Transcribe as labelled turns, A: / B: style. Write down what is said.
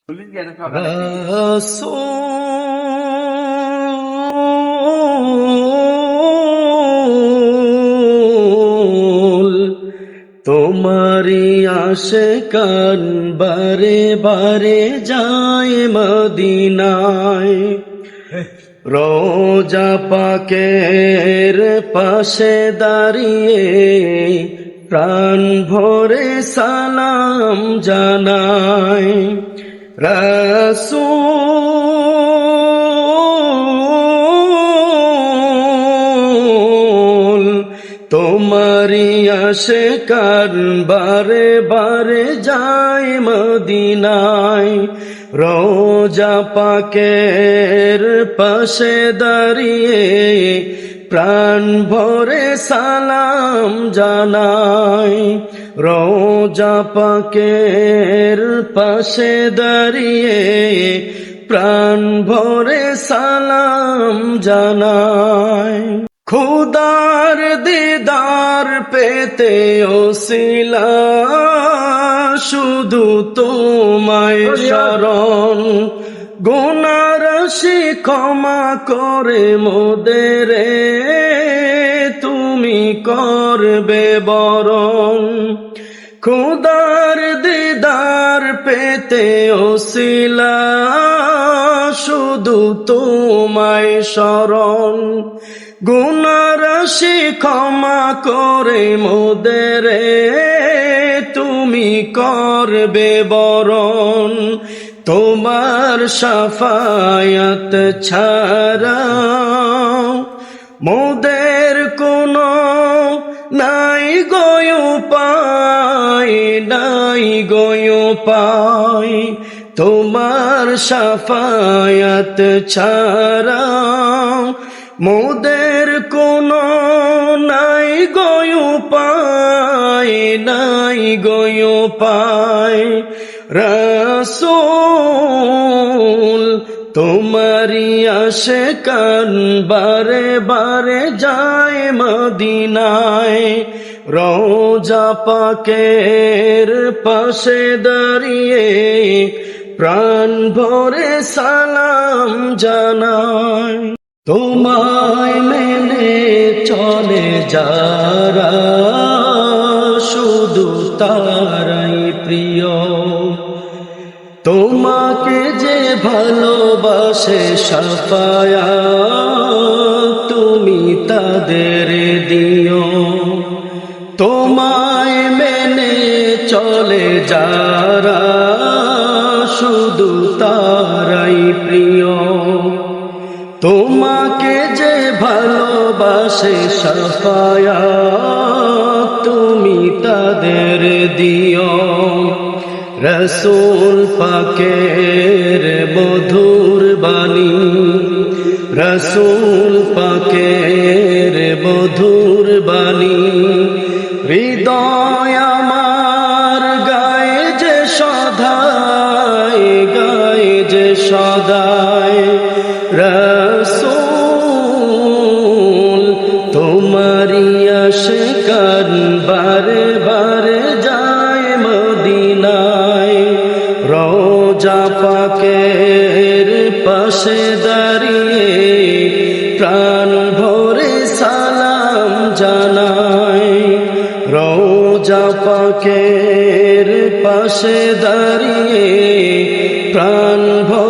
A: রাসূল তোমারি আশিকান বারে বারে যায় মদিনায়, রোজা পাকের পাশে দাঁড়িয়ে প্রাণ ভরে সালাম জানায়। রাসূল তোমারি আশিকান বারে বারে যায় মদিনায়, রোজা পাকের পাশে দাঁড়িয়ে প্রাণ ভরে সালাম জানায়। রোজা পাকের পাশে দাঁড়িয়ে প্রাণ ভরে সালাম জানায়। খুদার দিদার পেতে ওসিলা শুধু তোমায় শরণ, গুনাহ রাশি ক্ষমা করে মোদের তুমি করবে বরণ। খুদার দিদার পেতে ওসিলা শুধু তোমায় শরণ, গুনাহ রাশি ক্ষমা করে মোদের তুমি করবে বরণ। তোমার শাফায়াত ছাড়া মোদের কোনো নাই গো উপায়, নাই গো উপায়। তোমার শাফায়াত ছাড়া মোদের কোনো নাই গো উপায়, নাই গো উপায়। রাসূল তোমারি আশিকান বারে বারে যায় মদিনায়, রোজা পাকের পাশে দাঁড়িয়ে প্রাণ ভরে সালাম জানায়। তোমায় মেনে চলে যারা শুধু তারাই প্রিয়, তোমাকে যে ভালোবাসে শাফায়াত তুমি তাদের দিও। তোমায় মেনে চলে যারা শুধু তারাই প্রিয়, তোমাকে যে ভালোবাসে শাফায়াত তুমি তাদের দিও। রাসূল পাকের মধুর বাণী, রাসূল পাকের মধুর বাণী, হৃদয় আমার গায়ে যে সদায়, গায়ে যে সদায়। রাসূল তোমারি আশিকান বারে বারে যায় মদিনায়, রোজা পাকের পাশে দাঁড়িয়ে প্রাণ ভরে সালাম জানায়। রোজা পাকের পাশে দাঁড়িয়ে প্রাণ ভরে